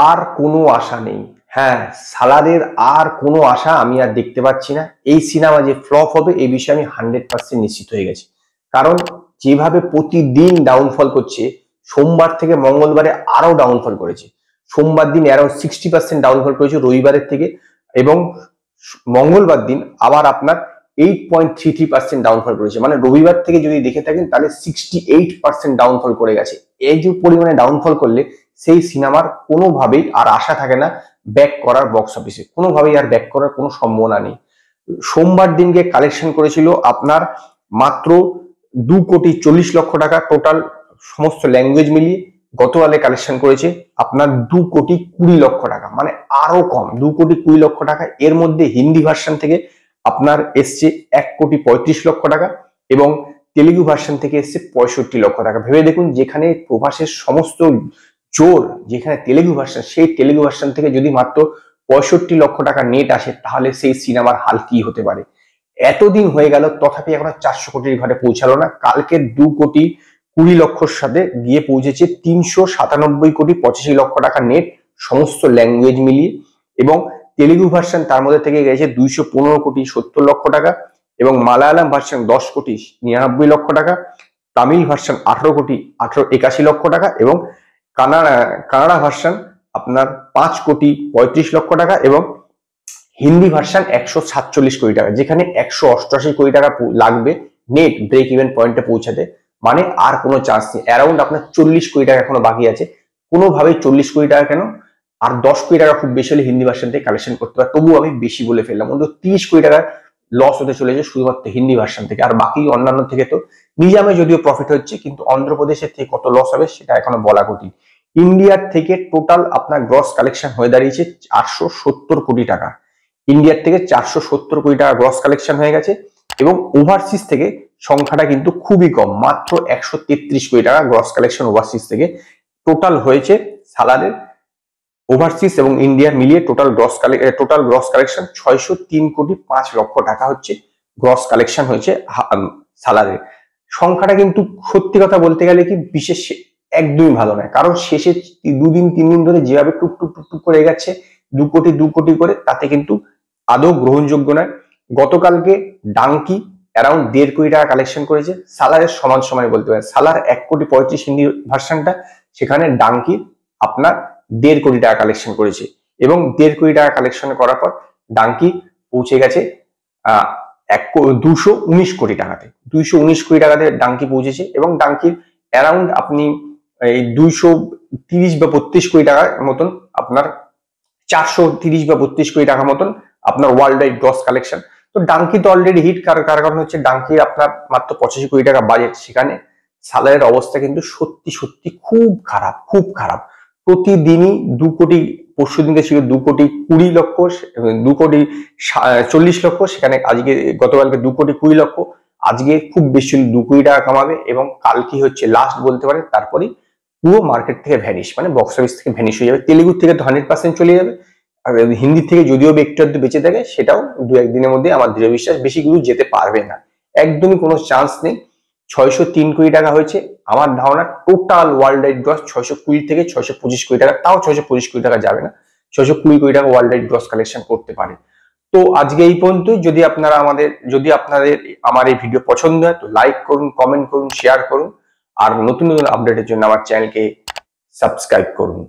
আর কোনো আশা নেই। হ্যাঁ, সালারের আর কোনো আশা আমি আর দেখতে পাচ্ছি না। এই সিনেমা যে ফ্লপ হবে এই বিষয়ে আমি 100% নিশ্চিত হয়ে গেছি। কারণ যেভাবে প্রতিদিন ডাউনফল করছে, সোমবার থেকে মঙ্গলবারে আরো ডাউনফল করেছে। সোমবার দিন অ্যারাউন্ড 60% ডাউনফল করেছে রবিবারের থেকে, এবং মঙ্গলবার দিন আবার আপনার 8.33% ডাউনফল করেছে। মানে রবিবার থেকে যদি দেখে থাকেন তাহলে 68% ডাউনফল করে গেছে। এই যে পরিমাণে ডাউনফল করলে সেই সিনেমার কোনোভাবেই আর আশা থাকে না ব্যাক করার, বক্স অফিসে কোনোভাবেই আর ব্যাক করার কোনো সম্ভাবনা নেই। সোমবার দিনকে কালেকশন করেছিল আপনার মাত্র 2,40,00,000 টাকা টোটাল, সমস্ত ল্যাঙ্গুয়েজ মিলিয়ে। গতকালে কালেকশন করেছে আপনার 2,20,00,000 টাকা, মানে আরো কম, 2,20,00,000 টাকা। এর মধ্যে হিন্দি ভার্সন থেকে আপনার এসছে 1,35,00,000 টাকা, এবং তেলেগু ভার্সন থেকে এসছে 65,00,000 টাকা। ভেবে দেখুন, যেখানে প্রভাসের সমস্ত জোর যেখানে তেলেগু ভার্সন, সেই তেলেগু ভার্সন থেকে যদি মাত্র 65,00,000 টাকা নেট আসে, তাহলে সেই সিনেমার হাল কি হতে পারে। এতদিন হয়ে গেল তথাপি এখনো 400 কোটির ঘরে পৌঁছালো না। কালকে 2,20,00,000 সাথে গিয়ে পৌঁছেছে 397,85,00,000 টাকা নেট, সমস্ত ল্যাঙ্গুয়েজ মিলিয়ে। এবং তেলেগু ভার্সন তার মধ্যে থেকে গেছে 215,70,00,000 টাকা, এবং মালায়ালাম ভার্সন 10,99,00,000 টাকা, তামিল ভার্সন 18,81,00,000 টাকা, এবং কানাডা ভার্সন আপনার 5,35,00,000 টাকা, এবং হিন্দি ভার্সন 147 কোটি টাকা। যেখানে 188 কোটি টাকা লাগবে নেট ব্রেক ইভেন পয়েন্টে পৌঁছাতে, মানে আর কোনো চান্স নেই। অ্যারাউন্ড আপনার 40 কোটি টাকা এখনো বাকি আছে। কোনোভাবেই 40 কোটি টাকা কেন, আর 10 কোটি টাকা খুব বেশি হলে হিন্দি ভার্সন থেকে কালেকশন করতে পারে। তবুও আমি বেশি বলে ফেললাম, অন্তত 30 কোটি টাকা লস হতে চলেছে শুধুমাত্র হিন্দি ভার্সন থেকে। আর বাকি অন্যান্য থেকে তো নিজামে যদিও প্রফিট হচ্ছে, কিন্তু অন্ধ্রপ্রদেশের থেকে কত লস হবে সেটা এখনো বলা কঠিন। ইন্ডিয়ার থেকে টোটাল আপনার গ্রস কালেকশন হয়ে দাঁড়িয়েছে 470 কোটি টাকা। ইন্ডিয়ার থেকে 470 কোটি টাকা গ্রস কালেকশন হয়ে গেছে, এবং ওভারসিজ থেকে সংখ্যাটা কিন্তু খুবই কম, মাত্র 133 কোটি টাকা গ্রস কালেকশন ওভারসিজ থেকে টোটাল হয়েছে। সালারের ওভারসিজ এবং ইন্ডিয়া মিলিয়ে টোটাল গ্রস কালেকশন 603,05,00,000 টাকা হচ্ছে গ্রস কালেকশন হয়েছে সালারের। সংখ্যাটা কিন্তু সত্যি কথা বলতে গেলে কি বিশেষ একদমই ভালো নয়। কারণ শেষে 2-3 দিন ধরে যেভাবে টুক করে গেছে 2 কোটি করে, তাতে কিন্তু আদৌ গ্রহণযোগ্য নয়। গতকালকে ডাঙ্কি অ্যারাউন্ড 1.5 কোটি টাকা কালেকশন করেছে, সালারের সমান বলতে পারে। সালার 1,35,00,000 হিন্দি ভার্সনটা, সেখানে ডাঙ্কি আপনার 1.5 কোটি টাকা কালেকশন করেছে, এবং 1.5 কোটি টাকা কালেকশন করার পর ডাঙ্কি পৌঁছে গেছে 219 কোটি টাকাতে। 219 কোটি টাকাতে ডাঙ্কি পৌঁছেছে, এবং ডাঙ্কির অ্যারাউন্ড আপনি এই 230 বা 32 কোটি টাকার মতন আপনার 430 বা 32 কোটি টাকা মতন আপনার ওয়ার্ল্ড ওয়াইড গ্রস কালেকশন। তো ডাঙ্কি তো অলরেডি হিট। কারণ হচ্ছে ডাঙ্কি আপনার মাত্র 85 কোটি টাকা বাজেট, সেখানে সালারের অবস্থা কিন্তু সত্যি খুব খারাপ। প্রতিদিনই 2 কোটি, পরশু দিনকে ছিল 2,20,00,000, 2,40,00,000, সেখানে আজকে গতকালকে 2,20,00,000, আজকে খুব বেশি 2 কোটি টাকা কামাবে, এবং কালকে হচ্ছে লাস্ট বলতে পারে। তারপরে পুরো মার্কেট থেকে ভ্যানিশ, মানে বক্স অফিস থেকে ভ্যানিশ হয়ে যাবে। তেলেগুর থেকে তো 100% চলে যাবে, আর হিন্দি থেকে যদিও একটু বেঁচে থাকে, সেটাও 2-1 দিনের মধ্যে আমার দৃঢ় বিশ্বাস বেশি দূর যেতে পারবে না, একদমই কোনো চান্স নেই। 603 কোটি টাকা হয়েছে আমার ধারণা টোটাল ওয়ার্ল্ড ওয়াইড গ্রস 620 থেকে 625 কোটি টাকা, তাও 625 কোটি টাকা যাবে না, 620 কোটি টাকা ওয়ার্ল্ড ওয়াইড গ্রস কালেকশন করতে পারে। তো আজকে এই পর্যন্তই। যদি আপনাদের আমার এই ভিডিও পছন্দ হয় তো লাইক করুন, কমেন্ট করুন, শেয়ার করুন, আর নতুন আপডেটের জন্য আমার চ্যানেলকে সাবস্ক্রাইব করুন।